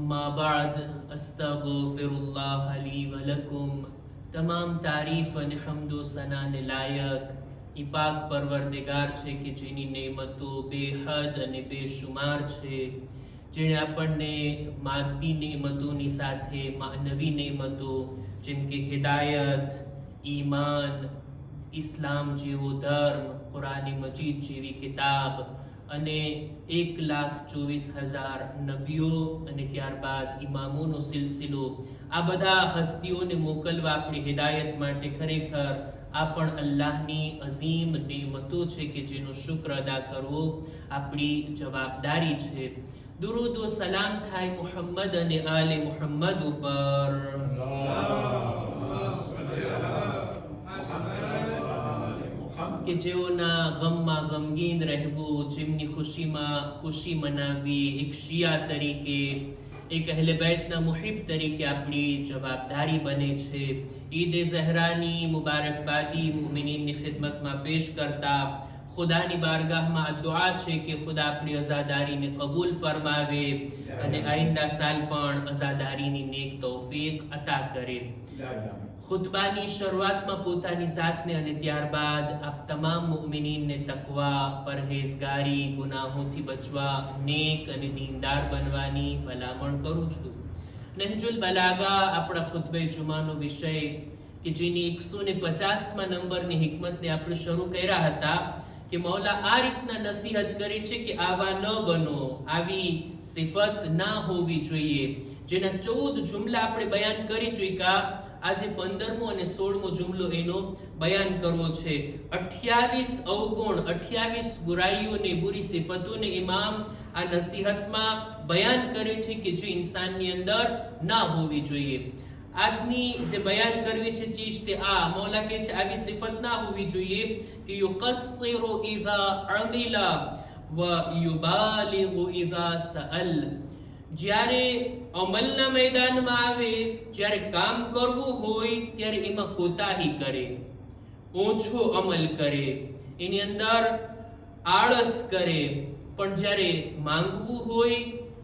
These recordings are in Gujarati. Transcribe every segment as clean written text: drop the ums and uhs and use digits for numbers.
अम्मा बाद अस्तगफिरुल्लाह ली व लकुम। तमाम तारीफ અને હમદો સનાને લાયક ઈ પાક પરવરદિગાર છે કે જેની નેમતો બેહદ અને બેશુમાર છે, જેણે આપણને માદી નેમતોની સાથે માનવી નેમતો જેમ કે હિદાયત, ઈમાન, ઇસ્લામ જેવો ધર્મ, કુરાન મજીદ જેવી કિતાબ અને 1,24,000 નબીઓ અને ત્યારબાદ ઇમામોનો સિલસિલો, આ બધા હસ્તીઓને મોકલવા આપણી હિદાયત માટે ખરેખર આ પણ અલ્લાહની અઝીમ નેમતો છે કે જેનો શુક્ર અદા કરવો આપણી જવાબદારી છે. દુરૂદ વ સલામ થાય મુહમ્મદ અને આલે મુહમ્મદ ઉપર. કે જેઓના ગમમાં ગમગીન રહેવું, જેમની ખુશીમાં ખુશી મનાવવી એક શિયા તરીકે, એક અહેલે બેતના મુહિબ તરીકે આપણી જવાબદારી બને છે. ઈદ ઝહરાની મુબારકબાદી મુમિનીનની ખિદમતમાં પેશ કરતા ખુદાની બારગાહમાં આ દુઆ છે કે ખુદા આપણી અઝાદારીને કબૂલ ફરમાવે અને આઈંદા સાલ પણ અઝાદારીની નેક તૌફીક અતા કરે. ખુતબાની શરૂઆતમાં પોતાની જાતને અને ત્યારબાદ આપ તમામ મુમિનીનને તકવા, પરહેઝગારી, ગુનાહોથી બચવા, નેક અને દીનદાર બનવાની ભલામણ કરું છું. નહજુલ બલાગા આપણા ખુતબે જુમાનો વિષય કે જેની 150મા નંબરની હિકમતને આપણે શરૂ કર્યા હતા કે મૌલા આ રીતના નસીહત કરે છે કે આવા ન બનો, આવી સિફત ના હોવી જોઈએ. જેના 14 જુમલા આપણે બયાન કરી ચૂક્યા. આજે 15મો અને 16મો જુમલો એનો બયાન કરવો છે. 28 અવગુણ, 28 બુરાઈઓને, બુરી સિફતોને ઇમામ આ નસીહતમાં બયાન કરે છે કે જે ઇન્સાનની અંદર ના હોવી જોઈએ. આજની જે બયાન કરવી છે ચીજ તે આ મૌલા કહે છે આવી સિફત ના હોવી જોઈએ કે યુકસ્સિરુ ઇઝા અમિલા વ યુબાલિગુ ઇઝા સઅલ. જ્યારે અમલના મેદાનમાં આવે, જ્યારે કામ કરવું હોય ત્યારે એમાં કોતાહી કરે, ઓછો અમલ કરે, એની અંદર આળસ કરે, પણ જ્યારે માંગવું હોય,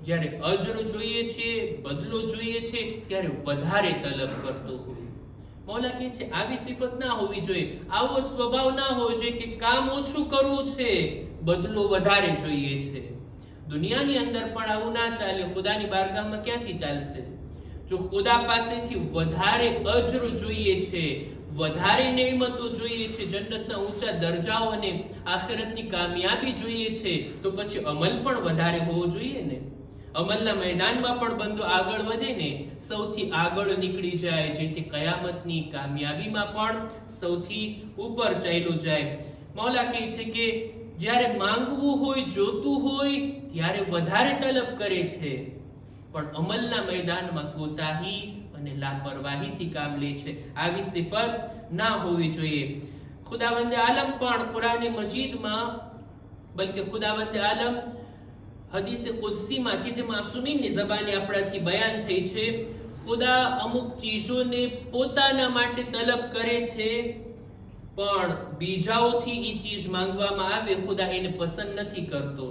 જ્યારે અજર જોઈએ છે, બદલો જોઈએ છે, ત્યારે વધારે તલબ કરતો હોય. મૌલા કહે છે આવી સિફત ના હોવી જોઈએ, આવો સ્વભાવ ના હોવો જોઈએ કે કામ ઓછું કરવું છે, બદલો વધારે જોઈએ છે. દુનિયાની અંદર પણ આવું ના ચાલે. ખુદાની બારગાહમાં ક્યાંથી ચાલશે? જો ખુદા પાસેથી વધારે અજર જોઈએ છે, વધારે નેમતો જોઈએ છે, જન્નતના ઊંચા દરજાઓ અને આખિરતની કામયાબી જોઈએ છે, તો પછી અમલ પણ વધારે હોવો જોઈએ ને. અમલના મેદાનમાં પણ બંદો આગળ વધે ને, સૌથી આગળ નીકળી જાય, જેથી કયામતની કામયાબીમાં પણ સૌથી ઉપર ચાલ્યો જાય. મૌલા કહે છે કે જ્યારે માંગવું હોય, જોતું હોય ત્યારે વધારે તલબ કરે છે, પણ અમલના મેદાનમાં કોતાહી અને લાપરવાહીથી કામ લે છે. આવી સિફત ના હોવી જોઈએ. ખુદાવંદે આલમ પણ કુરાન મજીદમાં, બલકે ખુદાવંદે આલમ હદીસ કુદસીમાં કે જે માસૂમીનની ઝબાને આપણાથી બયાન થઈ છે, ખુદા અમુક ચીજોને પોતાના માટે તલબ કરે છે, પણ બીજાઓથી એ ચીજ માંગવામાં આવે ખુદા એને પસંદ નથી કરતો.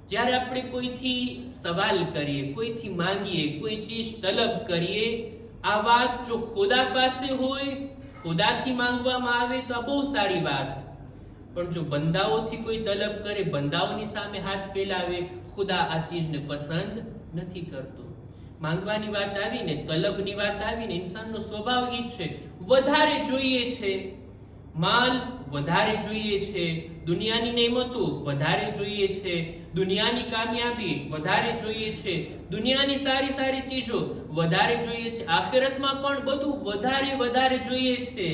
જ્યારે આપણે કોઈથી સવાલ કરીએ, કોઈથી માંગીએ, કોઈ ચીજ તલબ કરીએ, આ વાત જો ખુદા પાસે હોય, ખુદાથી માંગવામાં આવે તો આ બહુ સારી વાત. પણ જો બંદાઓથી કોઈ તલબ કરે, બંદાઓની સામે હાથ ફેલાવે, ખુદા આ ચીજને પસંદ નથી કરતો. માંગવાની વાત આવીને, તલબની વાત આવીને, ઇન્સાનનો સ્વભાવ ઈ છે, વધારે જોઈએ છે, માલ વધારે જોઈએ છે, દુનિયાની નેમતો વધારે જોઈએ છે, દુનિયાની કામયાબી વધારે જોઈએ છે, દુનિયાની સારી સારી ચીજો વધારે જોઈએ છે, આખિરતમાં પણ બધું વધારે વધારે જોઈએ છે.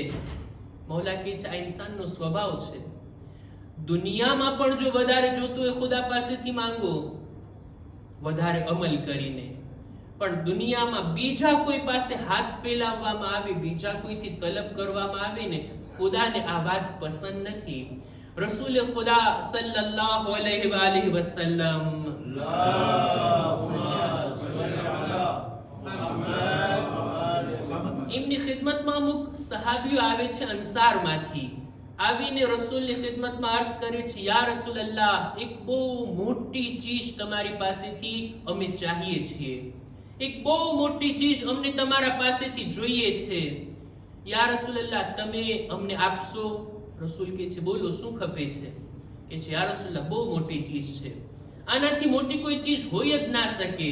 મૌલા કહે છે આ ઇન્સાનનો સ્વભાવ છે. દુનિયામાં પણ જો વધારે જોતું હોય ખુદા પાસેથી માંગો, વધારે અમલ કરીને, પણ દુનિયામાં બીજા કોઈ પાસે હાથ ફેલાવવામાં આવે, બીજા કોઈથી તલબ કરવામાં આવે ને, ખુદાને આ વાત પસંદ નથી. રસૂલ ખુદા સલ્લલ્લાહુ અલૈહિ વસલ્લમ એમની ખિદમતમાં અમુક સહાબીઓ આવે છે અંસારમાંથી, આવીને રસૂલની ખિદમતમાં અર્ઝ કરે છે, યા રસૂલલ્લાહ, એક બહુ મોટી ચીજ તમારી પાસેથી અમે ચાહીએ છીએ. એક બહુ મોટી ચીજ અમને તમારા પાસેથી જોઈએ છે, યા રસૂલલ્લાહ તમે અમને આપશો? રસૂલ કહે છે બોલો શું ખપે છે? કે છે યા રસૂલલ્લાહ બહુ મોટી ચીજ છે, આનાથી મોટી કોઈ ચીજ હોય જ ના શકે,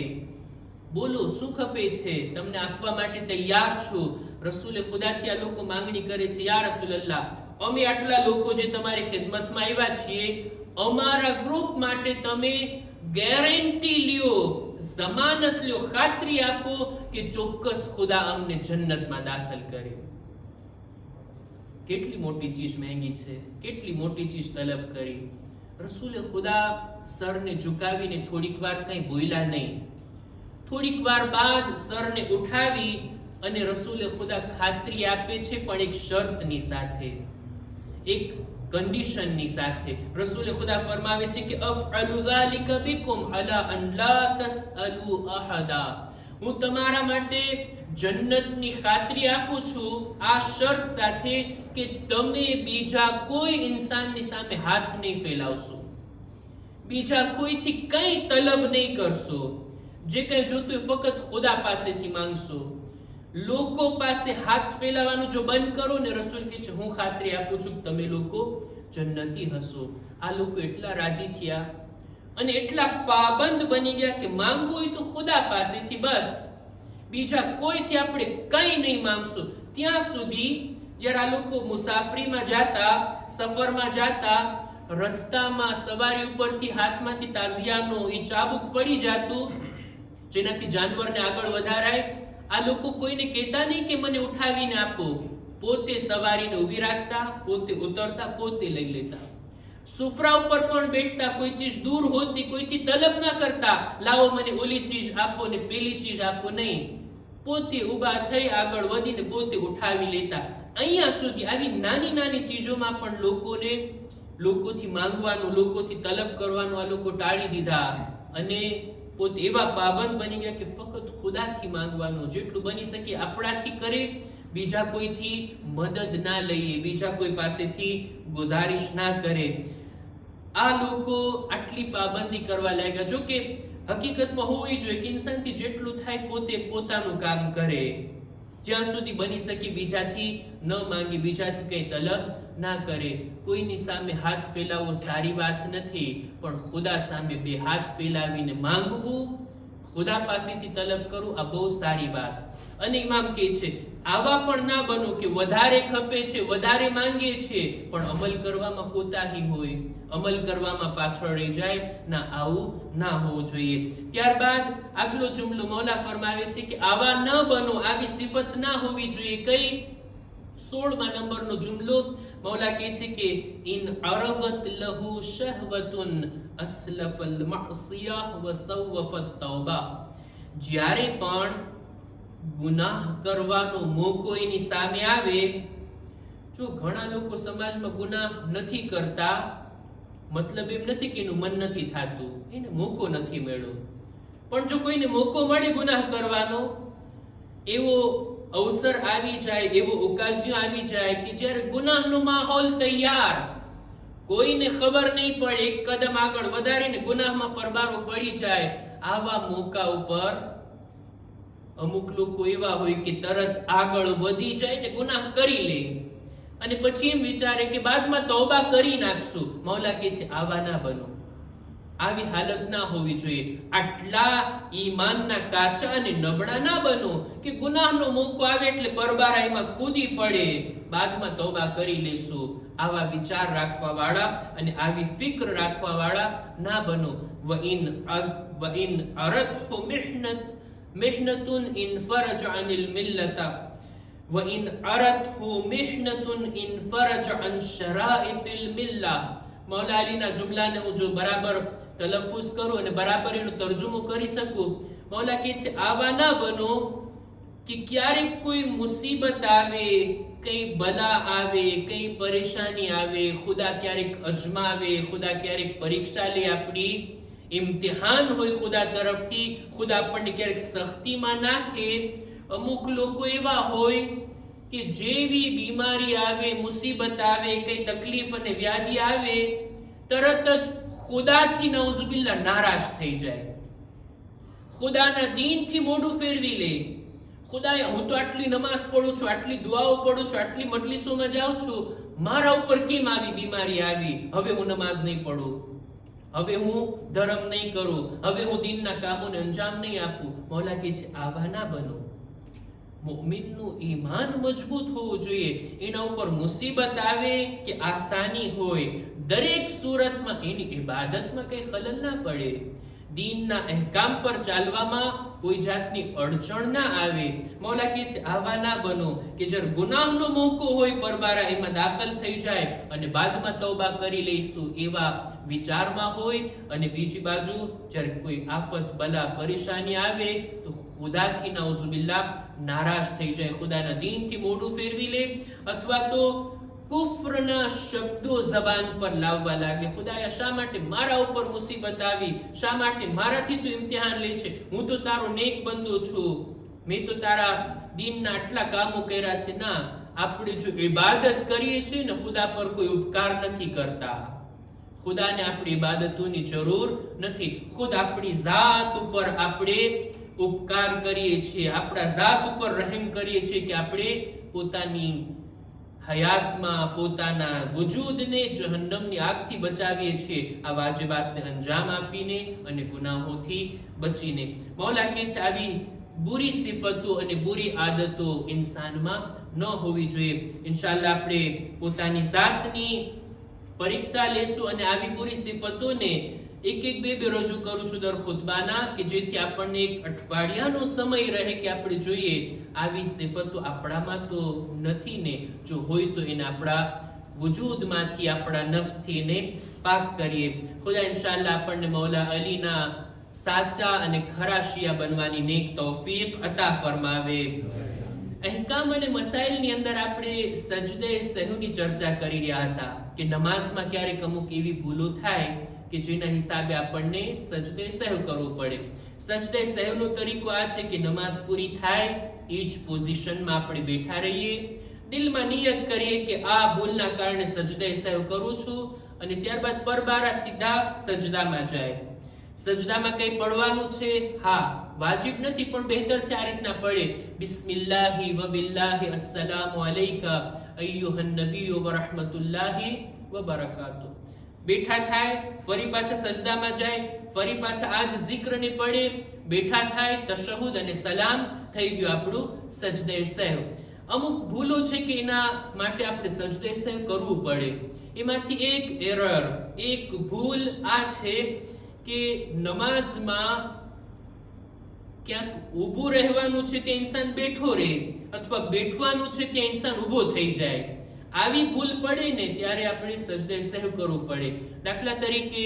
બોલો શું ખપે છે, તમને આપવા માટે તૈયાર છું. રસૂલે ખુદાથી આ લોકો માંગણી કરે છે, યા રસૂલલ્લાહ અમે આટલા લોકો જે તમારી ખિદમતમાં આવ્યા છીએ, અમારા ગ્રુપ માટે તમે ગેરંટી લ્યો, જમાનત લ્યો, ખાતરી આપો કે ચોક્કસ ખુદા અમને જન્નતમાં દાખલ કરે. કેટલી મોટી ચીજ માંગી છે, કેટલી મોટી ચીજ તલબ કરી. રસૂલે ખુદા સરને ઝુકાવીને થોડીક વાર કંઈ બોલ્યા નહીં. થોડીક વાર બાદ સરને ઉઠાવી અને રસૂલે ખુદા ખાતરી આપે છે, પણ એક શરતની સાથે, એક કન્ડિશનની સાથે. રસૂલે ખુદા ફરમાવે છે કે અફઅલુ ઝાલિકા બિકુમ અલા અન લા તસઅલુ અહદા, હું તમારા માટે જન્નતની ખાતરી આપું છું આ શરત સાથે કે તમે બીજા કોઈ ઇન્સાનની સામે હાથ નહીં ફેલાવશો, બીજા કોઈથી કંઈ તલબ નહીં કરશો, જે કંઈ જોતું ફક્ત ખુદા પાસેથી માંગશો. લોકો પાસે હાથ ફેલાવાનું જો બંધ કરો ને, રસૂલ કહે છે હું ખાતરી આપું છું તમે લોકો જન્નતી હશો. આ લોકો એટલા રાજી થયા અને એટલા પાબંદ બની ગયા કે માંગવું હોય તો ખુદા પાસેથી, બસ બીજા કોઈથી આપણે કંઈ નહીં માંગશું. ત્યાં સુધી જ્યારે આ લોકો મુસાફરીમાં જાતા, સફરમાં જાતા, રસ્તામાં સવારી ઉપરથી હાથમાંથી તાઝિયાનો એ ચાબુક પડી જાતું, જેનાથી જાનવરને આગળ વધારાય. આ લોકો કોઈને કહેતા નહીં કે મને ઉઠાવીને આપો, પોતે સવારીને ઊભી રાખતા, પોતે ઉતરતા, પોતે લઈ લેતા. સુફરા ઉપર પણ બેઠતા, કોઈ ચીજ દૂર હોતી કોઈથી તલબ ના કરતા, લાવો મને ઓલી ચીજ આપો ને પેલી ચીજ આપો, નહીં, પોતે ઊભા થઈ આગળ વધીને પોતે ઉઠાવી લેતા. અહીંયા સુધી આવી નાની નાની ચીજોમાં પણ લોકોથી માંગવાનું, લોકોથી તલબ કરવાનું આ લોકો ટાળી દીધા અને પોતે એવા પાબંદ બની ગયા કે ફક્ત ખુદાથી માંગવાનું, જેટલું બની શકે આપણાથી કરે, બીજા કોઈથી મદદ ના લઈએ, બીજા કોઈ પાસેથી ગુજારિશ ના કરે. આ લોકો આટલી પાબંદી કરવા લાગ્યા. જો કે હકીકતમાં હોવી જોઈએ કે ઇન્સાનથી જેટલું થાય પોતે પોતાનું કામ કરે, જ્યાં સુધી બની શકે બીજાથી ન માંગે, બીજાથી કઈ તલબ ના કરે. કોઈની સામે હાથ ફેલાવવો સારી વાત નથી, પણ ખુદા સામે બે હાથ ફેલાવીને માંગવું, ખુદા પાસેથી તલબ કરવું, આ બહુ સારી વાત. અને ઇમામ કહે છે આવા પણ ના બનો કે વધારે ખપે છે, વધારે માંગે છે, પણ અમલ કરવામાં કોતાહી હોય, અમલ કરવામાં પાછળ રહી જાય. ના, આવું ના હોવું જોઈએ. ત્યારબાદ આગલો જુમલો મૌલા ફરમાવે છે કે આવા ન બનો, આવી સિફત ના હોવી જોઈએ. કઈ? 16મા નંબરનો જુમલો મૌલા કહે છે કે ઇન અરવત લહુ શહવતુન અસ્લફલ મઅસિયા વ સવફત તૌબા, જ્યારે પણ ગુનાહ કરવાનો મોકો એની સામે આવે. જો ઘણા લોકો સમાજમાં ગુનાહ નથી કરતા, મતલબ એમ નથી કે એનું મન નથી થાતું, એને મોકો નથી મળ્યો, પણ જો કોઈને મોકો મળે ગુનાહ કરવાનો, એવો અવસર આવી જાય, એવો ઓકાઝિયો આવી જાય કે જ્યારે ગુનાહનો માહોલ તૈયાર, કોઈને ખબર નહીં પડે, એક કદમ આગળ વધારીને ગુનાહમાં પરબારો પડી જાય, આવા મોકા ઉપર અમુક લોકો એવા હોય કે તરત આગળ વધી જાય ને ગુનાહ કરી લે અને પછી એમ વિચારે કે બાદમાં તૌબા કરી નાખશું. મૌલા કહે છે આવા ના બનો, આવી હાલત ના હોવી જોઈએ. આટલા ઈમાનના કાચા અને નબળા ના બનો કે ગુનાહનો મોકો આવે એટલે પરબારાઈમાં કૂદી પડે, બાદમાં તૌબા કરી લેશું. આવા વિચાર રાખવા વાળા અને આવી ફિક્ર રાખવા વાળા ના બનો. વઇન અરદહુ મિહનતુન ઇન ફરજ અનિલ મિલ્લતા વઇન અરદહુ મિહનતુન ઇન ફરજ અન શરાઇતિલ મિલ્લા. મૌલા અલીના જુમલાને હું જો બરાબર તલફ્ફુઝ કરું અને બરાબર એનો તર્જુમો કરી શકું, મૌલા કહે છે આવા ના બનો કે ક્યારેક કોઈ મુસીબત આવે, કઈ બલા આવે, કઈ પરેશાની આવે, ખુદા ક્યારેક અજમાવે, ખુદા ક્યારેક પરીક્ષા લે, આપણી ઇમ્તિહાન હોય ખુદા તરફથી, ખુદા આપણને ક્યારેક સખ્તીમાં નાખે. અમુક લોકો એવા હોય કે જેવી બીમારી આવે, મુસીબત આવે, કઈ તકલીફ અને વ્યાધિ આવે, તરત જ ખુદાથી નઉઝુબિલ્લા નારાજ થઈ જાય, ખુદાના દીનથી મોઢું ફેરવી લે. ખુદાએ હું તો આટલી નમાઝ પડું છું, આટલી દુઆઓ પડું છું, આટલી મજલિસોમાં જાઉં છું, મારા ઉપર કેમ આવી બીમારી આવી? હવે હું નમાઝ નહીં પડું, હવે હું ધર્મ નહીં કરું, હવે હું દીનના કામોને અંજામ નહીં આપું. મૌલા કહે છે આવા ના બનો. મુમિનનું ઈમાન મજબૂત હોવું જોઈએ. એના ઉપર મુસીબત આવે કે આસાની હોય, દરેક સુરતમાં એની ઇબાદતમાં કઈ ખલલ ના પડે, દીનના અહેકામ પર ચાલવામાં કોઈ જાતની અડચણ ના આવે. મૌલા કહે છે આવા ના બનો કે જ્યારે ગુનાહનો મોકો હોય પરબારા એમાં દાખલ થઈ જાય અને બાદમાં તૌબા કરી લઈશું એવા વિચારમાં હોય, અને બીજી બાજુ જ્યારે કોઈ આફત બલા પરેશાની આવે તો ખુદાથી નાઉઝુબિલ્લાહ નારાજ થઈ જાય, ખુદાના દીનથી મોઢું ફેરવી લે, અથવા તો કુફરના શબ્દો જબાન પર લાવવા લાગે. ખુદાયા શા માટે મારા ઉપર મુસીબત આવી? શા માટે મારાથી તું ઇમ્તિહાન લે છે? હું તો તારો નેક બંદો છું, મેં તો તારા દીનના આટલા કામો કર્યા છે. ના, આપણે જો ઇબાદત કરીએ છીએ ને, ખુદા પર કોઈ ઉપકાર નથી કરતા. ખુદાને આપણી ઇબાદતોની જરૂર નથી. ખુદ આપણી જાત ઉપર આપણે ઉપકાર કરીએ છીએ, આપણા જાત ઉપર રહેમ કરીએ છીએ કે આપણે પોતાની હયાતમાં પોતાના વજૂદને જહન્નમની આગથી બચાવીએ છીએ, આ વાજિબાતને અંજામ આપીને અને ગુનાહોથી બચીને. મૌલા કહે છે આવી બુરી સિફતો અને બુરી આદતો ઇન્સાનમાં ન હોવી જોઈએ. ઇન્શાઅલ્લાહ આપણે પોતાની જાતની પરીક્ષા લેશું અને આવી બુરી સિફતોને એક બે રજૂ કરું છું દર ખુતબાના, કે જેથી આપણને એક અઠવાડિયાનો સમય રહે કે આપણે જોઈએ આવી સિફતો આપણામાં તો નથી ને, જો હોય તો એને આપણા વજૂદમાંથી આપણા નફ્સથી એને પાક કરીએ. ખુદા ઇન્શાઅલ્લાહ આપણને મૌલા અલીના સાચા અને ખરા શિયા બનવાની નેક તૌફીક અતા ફરમાવે. અહેકામ અને મસાઇલની અંદર આપણે સજદે સહુની ચર્ચા કરી રહ્યા હતા કે નમાઝમાં ક્યારેક અમુક એવી ભૂલો થાય કે જેના હિસાબે આપણને સજદે સહુ કરવું પડે. સજદે સહુનો તરીકો આ છે કે નમાઝ પૂરી થાય એ જ પોઝિશનમાં આપણે બેઠા રહીએ, દિલમાં નિયત કરીએ કે આ ભૂલના કારણે સજદે સહુ કરું છું, અને ત્યારબાદ પરબારા સીધા સજદામાં જાય. સજદામાં કઈ પડવાનું છે? હા, વાજિબ નથી પણ બહેતર છે આ રીતના પડે. બિસ્મિલ્લાહિ વ બિલ્લાહિ અસ્સલામુ અલૈકા અય્યુહન નબીયુ વ રહમતુલ્લાહિ વ બરકાતુહુ. બેઠા થાય, ફરી પાછા સજદામાં જાય, ફરી પાછા આ જ zikરને પડે, બેઠા થાય, તશહુદ અને સલામ, થઈ ગયું આપણું સજદે સહવ. અમુક ભૂલો છે કે એના માટે આપણે સજદે સહવ કરવું પડે. એમાંથી એક એરર, એક ભૂલ આ છે કે નમાઝમાં ક્યાંક ઊભું રહેવાનું છે તે ઇન્સાન બેઠો રહે, અથવા બેઠવાનું છે તે ઇન્સાન ઊભો થઈ જાય. આવી ભૂલ પડે ને ત્યારે આપણે સજદે સહવ કરવું પડે. દાખલા તરીકે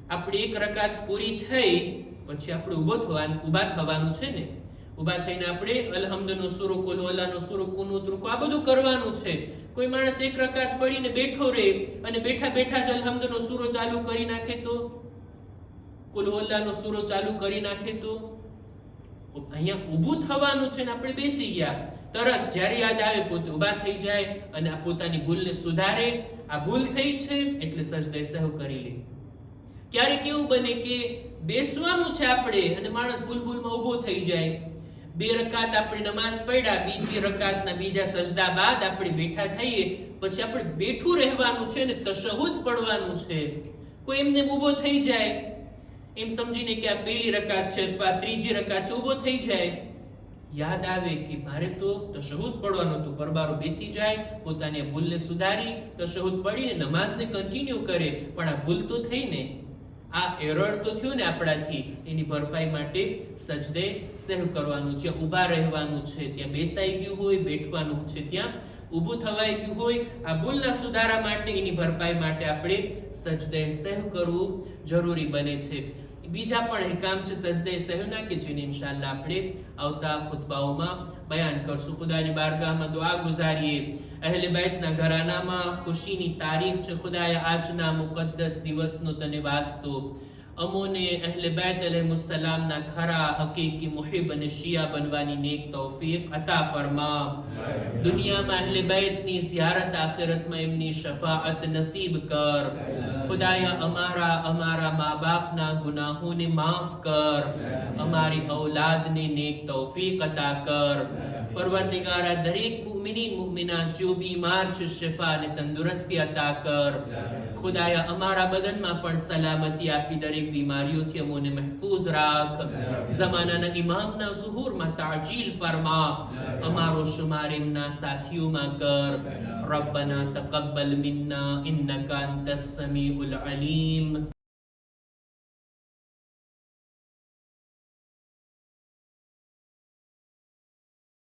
આપણે એક રકાત પૂરી થઈ પછી આપણે ઊભા થવાનું છે ને, ઊભા થઈને આપણે અલહમદનો સૂરો, કુલ વલ્લાહનો સૂરો, કુનૂત રૂકુ આ બધું કરવાનું છે. કોઈ માણસ એક રકાત પડીને બેઠો રહે અને બેઠા બેઠા જ અલહમદનો સૂરો ચાલુ કરી નાખે તો, કુલ વલ્લાહનો સૂરો ચાલુ કરી નાખે તો, અહીંયા ઊભું થવાનું છે ને આપણે બેસી ગયા, તરત જ્યારે યાદ આવે પોતે ઊભા થઈ જાય અને આ પોતાની ભૂલને સુધારે. આ ભૂલ થઈ છે એટલે સજદે સહવ કરી લે. ક્યારેક એવું બને કે બેસવાનું છે આપણે અને માણસ ભૂલમાં ઊભો થઈ જાય. બે રકાત આપણે નમાઝ પડ્યા, બીજી રકાતના બીજા સજદા બાદ આપણે બેઠા થઈએ, પછી આપણે બેઠું રહેવાનું છે ને તશહુદ પડવાનું છે. કોઈ એમને ઊભો થઈ જાય એમ સમજીને કે આ પહેલી રકાત છે અથવા ત્રીજી રકાત છે, ઊભો થઈ જાય, યાદ આવે કે મારે તો તશહુદ પડવાનું હતું, પરબારો બેસી જાય, પોતાની ભૂલને સુધારી તશહુદ પડીને નમાઝને કન્ટિન્યુ કરે, પણ આ ભૂલ તો થઈ ને, આ એરર તો થયો ને આપણાથી, એની ભરપાઈ માટે સજદે સહવ કરવાનું છે. ઊભા રહેવાનું છે ત્યાં બેસાઈ ગયું હોય, બેઠવાનું છે ત્યાં ઊભું થવાઈ ગયું હોય, આ ભૂલના સુધારા માટે, એની ભરપાઈ માટે આપણે સજદે સહવ કરવું જરૂરી બને છે. બીજા પણ અહેકામ છે સજદે સહવના કે જેને ઇન્શાઅલ્લાહ આપણે આવતા ખુતબાઓમાં બયાન કરશું. ખુદાની બારગાહમાં દુઆ ગુજારીએ. અહેલે બેતના ઘરાનામાં ખુશીની તારીખ છે. ખુદાએ આજના મુકદ્દસ દિવસનો તને વાસ્તો અમોને અહલે બેત अलैहिस्सलामના ખરા હકીકી મુહિબ અને શિયા બનવાની નેક તૌફીક અતા ફરમા. દુનિયામાં અહલે બેતની ઝિયારત, આખિરતમાં એમની શફાઅત નસીબ કર. ખુદાયા અમારા મા બાપના ગુનાહોને માફ કર. અમારી ઔલાદને નેક તૌફીક અતા કર. પરવરદિગારા દરેક મુમિનીન મુમિનાત જો બીમાર છે શિફા અને તંદુરસ્તી અતા કર. ખુદાયા અમારા બદનમાં પણ સલામતી આપી દરેક બીમારીઓથી અમોને મહફૂઝ રાખ. ઝમાનાના ઇમામના ઝુહૂરમાં તાજીલ ફરમા. અમારો શુમાર એમના સાથીઓમાં કર. રબ્બના તકબ્બલ મિન્ના ઇન્નકા અંતસ સમીઉલ અલીમ.